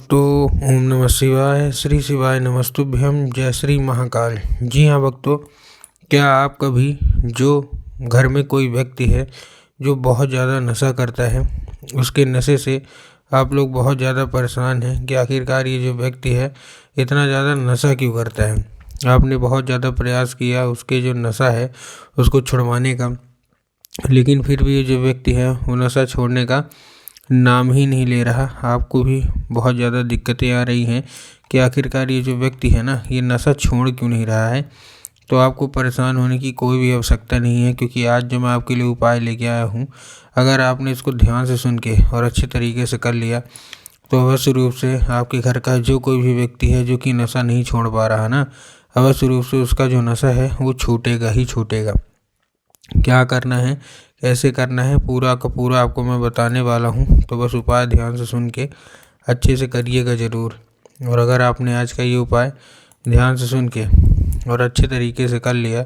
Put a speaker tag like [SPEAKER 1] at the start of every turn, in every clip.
[SPEAKER 1] भक्तों, ओम नमः शिवाय। श्री शिवाय नमस्तुभ्यम। जय श्री महाकाल। जी हाँ भक्तों, क्या आप कभी जो घर में कोई व्यक्ति है जो बहुत ज़्यादा नशा करता है, उसके नशे से आप लोग बहुत ज़्यादा परेशान हैं कि आखिरकार ये जो व्यक्ति है इतना ज़्यादा नशा क्यों करता है। आपने बहुत ज़्यादा प्रयास किया उसके जो नशा है उसको छुड़वाने का, लेकिन फिर भी ये जो व्यक्ति है वो नशा छोड़ने का नाम ही नहीं ले रहा। आपको भी बहुत ज़्यादा दिक्कतें आ रही हैं कि आखिरकार ये जो व्यक्ति है ना, ये नशा छोड़ क्यों नहीं रहा है। तो आपको परेशान होने की कोई भी आवश्यकता नहीं है, क्योंकि आज जो मैं आपके लिए उपाय लेके आया हूँ, अगर आपने इसको ध्यान से सुन के और अच्छे तरीके से कर लिया तो अवश्य रूप से आपके घर का जो कोई भी व्यक्ति है जो कि नशा नहीं छोड़ पा रहा ना, अवश्य रूप से उसका जो नशा है वो छूटेगा ही छूटेगा। क्या करना है, कैसे करना है, पूरा का पूरा आपको मैं बताने वाला हूँ। तो बस उपाय ध्यान से सुन के अच्छे से करिएगा ज़रूर। और अगर आपने आज का ये उपाय ध्यान से सुन के और अच्छे तरीके से कर लिया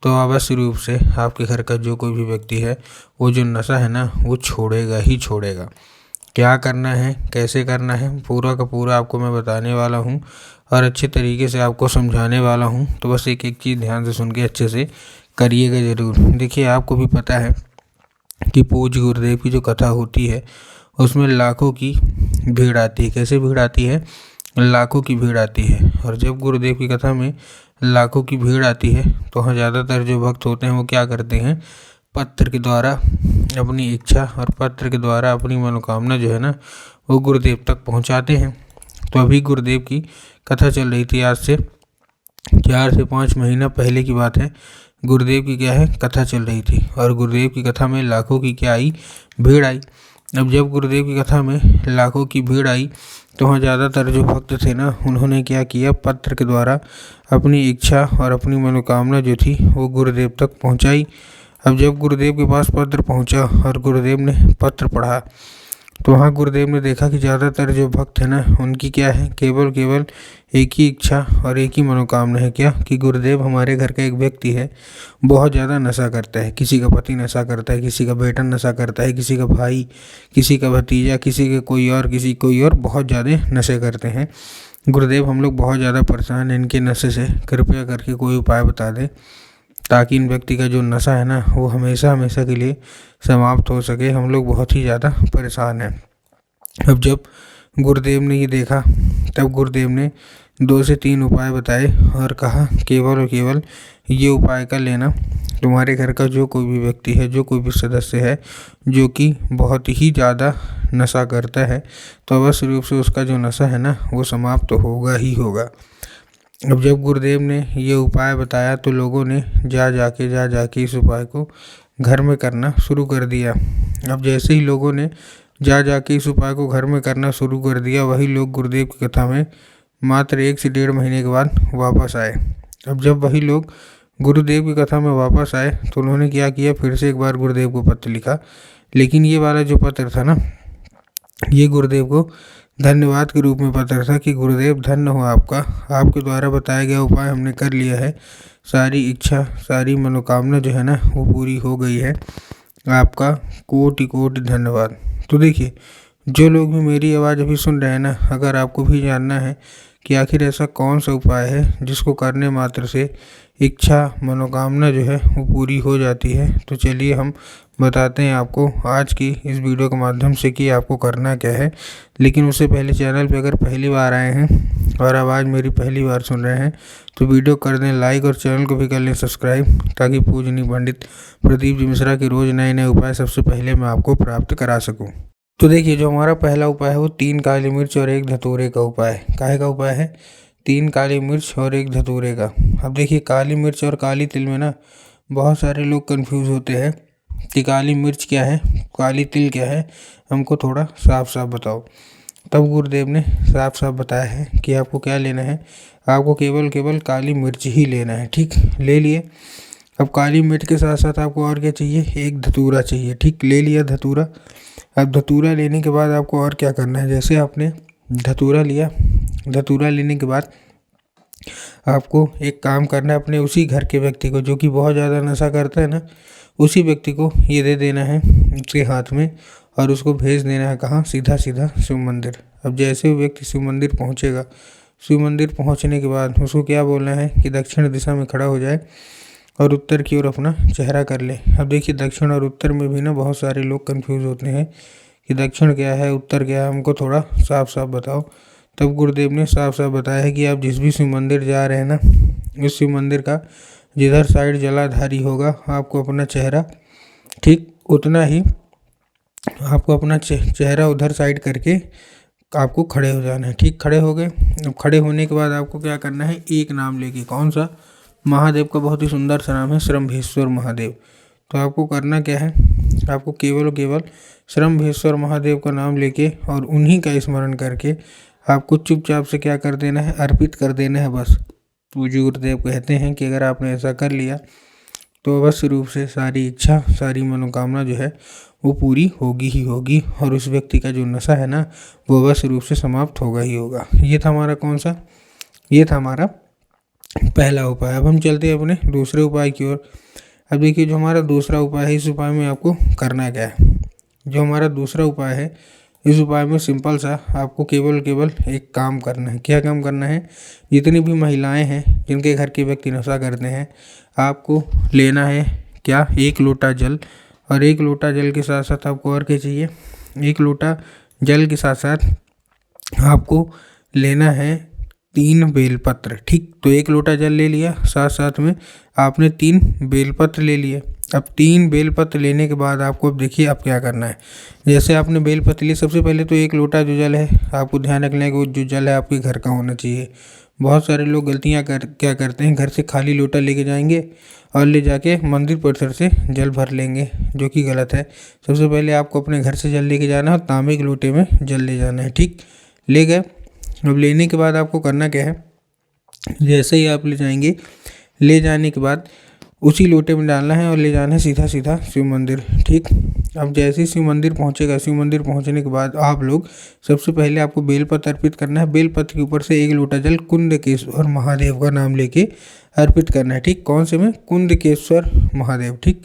[SPEAKER 1] तो अवश्य रूप से आपके घर का जो कोई भी व्यक्ति है वो जो नशा है ना वो छोड़ेगा ही छोड़ेगा। क्या करना है, कैसे करना है, पूरा का पूरा आपको मैं बताने वाला हूँ और अच्छे तरीके से आपको समझाने वाला हूँ। तो बस एक एक चीज़ ध्यान से सुन के अच्छे से करिएगा ज़रूर। देखिए, आपको भी पता है कि पूज्य गुरुदेव की जो कथा होती है उसमें लाखों की भीड़ आती है। कैसे भीड़ आती है? लाखों की भीड़ आती है। और जब गुरुदेव की कथा में लाखों की भीड़ आती है तो वहाँ ज़्यादातर जो भक्त होते हैं वो क्या करते हैं, पत्र के द्वारा अपनी इच्छा और पत्र के द्वारा अपनी मनोकामना जो है ना वो गुरुदेव तक पहुँचाते हैं। तो अभी गुरुदेव की कथा चल रही थी, आज से 4 से 5 महीना पहले की बात है। गुरुदेव की क्या है, कथा चल रही थी और गुरुदेव की कथा में लाखों की क्या आई, भीड़ आई। अब जब गुरुदेव की कथा में लाखों की भीड़ आई तो वहाँ ज़्यादातर जो भक्त थे ना, उन्होंने क्या किया, पत्र के द्वारा अपनी इच्छा और अपनी मनोकामना जो थी वो गुरुदेव तक पहुँचाई। अब जब गुरुदेव के पास पत्र पहुँचा और गुरुदेव ने पत्र पढ़ा तो वहाँ गुरुदेव ने देखा कि ज़्यादातर जो भक्त हैं ना, उनकी क्या है, केवल एक ही इच्छा और एक ही मनोकामना है, क्या कि गुरुदेव, हमारे घर का एक व्यक्ति है बहुत ज़्यादा नशा करता है। किसी का पति नशा करता है, किसी का बेटा नशा करता है, किसी का भाई, किसी का भतीजा, किसी के कोई और, किसी कोई और बहुत ज़्यादा नशे करते हैं। गुरुदेव, हम लोग बहुत ज़्यादा परेशान हैं इनके नशे से, कृपया करके कोई उपाय बता दें ताकि इन व्यक्ति का जो नशा है ना वो हमेशा हमेशा के लिए समाप्त हो सके। हम लोग बहुत ही ज़्यादा परेशान हैं। अब जब गुरुदेव ने ये देखा तब गुरुदेव ने 2 से 3 उपाय बताए और कहा, केवल और केवल ये उपाय कर लेना, तुम्हारे घर का जो कोई भी व्यक्ति है, जो कोई भी सदस्य है जो कि बहुत ही ज़्यादा नशा करता है, तो अवश्य रूप से उसका जो नशा है ना वो समाप्त तो होगा ही होगा। अब जब गुरुदेव ने ये उपाय बताया तो लोगों ने जा जाके इस उपाय को घर में करना शुरू कर दिया। अब जैसे ही लोगों ने जा जाके इस उपाय को घर में करना शुरू कर दिया, वही लोग गुरुदेव की कथा में मात्र 1 से 1.5 महीने के बाद वापस आए। अब जब वही लोग गुरुदेव की कथा में वापस आए तो उन्होंने क्या किया, फिर से एक बार गुरुदेव को पत्र लिखा। लेकिन ये वाला जो पत्र था ना, ये गुरुदेव को धन्यवाद के रूप में पत्र था कि गुरुदेव, धन्य हो आपका, आपके द्वारा बताया गया उपाय हमने कर लिया है, सारी इच्छा सारी मनोकामना जो है ना वो पूरी हो गई है, आपका कोटि कोटि धन्यवाद। तो देखिए, जो लोग भी मेरी आवाज़ अभी सुन रहे हैं ना, अगर आपको भी जानना है कि आखिर ऐसा कौन सा उपाय है जिसको करने मात्र से इच्छा मनोकामना जो है वो पूरी हो जाती है, तो चलिए हम बताते हैं आपको आज की इस वीडियो के माध्यम से कि आपको करना क्या है। लेकिन उससे पहले चैनल पे अगर पहली बार आए हैं और आवाज़ मेरी पहली बार सुन रहे हैं तो वीडियो कर दें लाइक और चैनल को भी कर लें सब्सक्राइब, ताकि पूजनीय पंडित प्रदीप जी मिश्रा के रोज़ नए नए उपाय सबसे पहले मैं आपको प्राप्त करा सकूँ। तो देखिए, जो हमारा पहला उपाय है वो 3 काली मिर्च और 1 धतूरे का उपाय है। काहे का उपाय है? 3 काली मिर्च और 1 धतूरे का। अब देखिए, काली मिर्च और काली तिल में ना बहुत सारे लोग कंफ्यूज होते हैं कि काली मिर्च क्या है, काली तिल क्या है, हमको थोड़ा साफ साफ बताओ। तब गुरुदेव ने साफ साफ बताया है कि आपको क्या लेना है, आपको केवल काली मिर्च ही लेना है। ठीक, ले लिए। अब काली मिर्च के साथ साथ आपको और क्या चाहिए, 1 धतूरा चाहिए। ठीक, ले लिया धतूरा। अब धतूरा लेने के बाद आपको और क्या करना है, जैसे आपने धतूरा लिया, धतूरा लेने के बाद आपको एक काम करना है, अपने उसी घर के व्यक्ति को जो कि बहुत ज़्यादा नशा करता है ना, उसी व्यक्ति को ये दे देना है उसके हाथ में और उसको भेज देना है कहाँ, सीधा सीधा शिव मंदिर। अब जैसे ही व्यक्ति शिव मंदिर पहुँचेगा, शिव मंदिर पहुँचने के बाद उसको क्या बोलना है कि दक्षिण दिशा में खड़ा हो जाए और उत्तर की ओर अपना चेहरा कर ले। अब देखिए दक्षिण और उत्तर में भी ना बहुत सारे लोग कंफ्यूज होते हैं कि दक्षिण क्या है, उत्तर क्या है, हमको थोड़ा साफ साफ बताओ। तब गुरुदेव ने साफ साफ बताया है कि आप जिस भी शिव मंदिर जा रहे हैं ना, उस शिव मंदिर का जिधर साइड जलाधारी होगा, आपको अपना चेहरा ठीक उतना ही आपको अपना चेहरा उधर साइड करके आपको खड़े हो जाना है। ठीक, खड़े हो गए। अब खड़े होने के बाद आपको क्या करना है, एक नाम लेके, कौन सा, महादेव का बहुत ही सुंदर सा नाम है श्रम्भेश्वर महादेव। तो आपको करना क्या है, आपको केवल और केवल श्रम्भेश्वर महादेव का नाम लेके और उन्हीं का स्मरण करके आपको चुपचाप से क्या कर देना है, अर्पित कर देना है बस। पूज्य गुरुदेव कहते हैं कि अगर आपने ऐसा कर लिया तो अवश्य रूप से सारी इच्छा, सारी मनोकामना जो है वो पूरी होगी ही होगी, और उस व्यक्ति का जो नशा है ना वो अवश्य रूप से समाप्त होगा ही होगा। ये था हमारा कौन सा, ये था हमारा पहला उपाय। अब हम चलते हैं अपने दूसरे उपाय की ओर। अब देखिए जो हमारा दूसरा उपाय है, इस उपाय में आपको करना क्या है। जो हमारा दूसरा उपाय है, इस उपाय में सिंपल सा आपको केवल केवल एक काम करना है। क्या काम करना है, जितनी भी महिलाएं हैं जिनके घर के व्यक्ति नशा करते हैं, आपको लेना है क्या, एक लोटा जल, और एक लोटा जल के साथ साथ आपको और क्या चाहिए, एक लोटा जल के साथ साथ आपको लेना है 3 बेलपत्र। ठीक, तो एक लोटा जल ले लिया, साथ साथ में आपने 3 बेलपत्र ले लिए। अब 3 बेलपत्र लेने के बाद आपको अब देखिए अब क्या करना है। जैसे आपने बेलपत्र लिए, सबसे पहले तो एक लोटा जो जल है आपको ध्यान रखना है कि वो जो जल है आपके घर का होना चाहिए। बहुत सारे लोग गलतियाँ क्या करते हैं, घर से खाली लोटा लेके जाएंगे और ले जाके मंदिर परिसर से जल भर लेंगे, जो कि गलत है। सबसे पहले आपको अपने घर से जल लेके जाना है और तांबे के लोटे में जल ले जाना है। ठीक, ले गए। अब लेने के बाद आपको करना क्या है, जैसे ही आप ले जाएंगे, ले जाने के बाद उसी लोटे में डालना है और ले जाना है सीधा सीधा शिव मंदिर। ठीक, अब जैसे ही शिव मंदिर पहुंचेगा, शिव मंदिर पहुंचने के बाद आप लोग सबसे पहले आपको बेलपत्र अर्पित करना है। बेलपत्र के ऊपर से एक लोटा जल कुंदकेश्वर महादेव का नाम लेके अर्पित करना है। ठीक, कौन से में, कुंदकेश्वर महादेव। ठीक,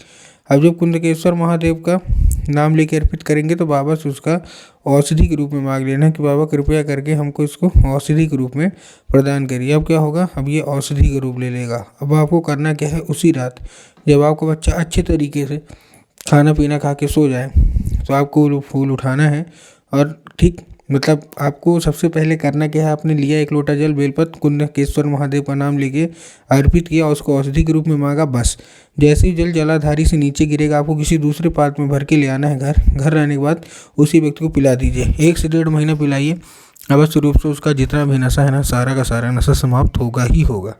[SPEAKER 1] अब जब कुंदकेश्वर महादेव का नाम लेके अर्पित करेंगे तो बाबा से उसका औषधि के रूप में मांग लेना कि बाबा कृपया करके हमको इसको औषधि के रूप में प्रदान करिए। अब क्या होगा, अब ये औषधि का रूप ले लेगा। अब आपको करना क्या है, उसी रात जब आपका बच्चा अच्छे तरीके से खाना पीना खा के सो जाए तो आपको वो फूल उठाना है और ठीक, मतलब आपको सबसे पहले करना क्या है, आपने लिया एक लोटा जल, बेलपत्र, कुंदकेश्वर महादेव का नाम लेके अर्पित किया, उसको औषधि के रूप में मांगा, बस। जैसे ही जल जलाधारी से नीचे गिरेगा, आपको किसी दूसरे पात्र में भर के ले आना है घर आने के बाद उसी व्यक्ति को पिला दीजिए। 1 से 1.5 महीना पिलाइए, अवश्य रूप से उसका जितना भी नशा है ना, सारा का सारा नशा समाप्त होगा ही होगा।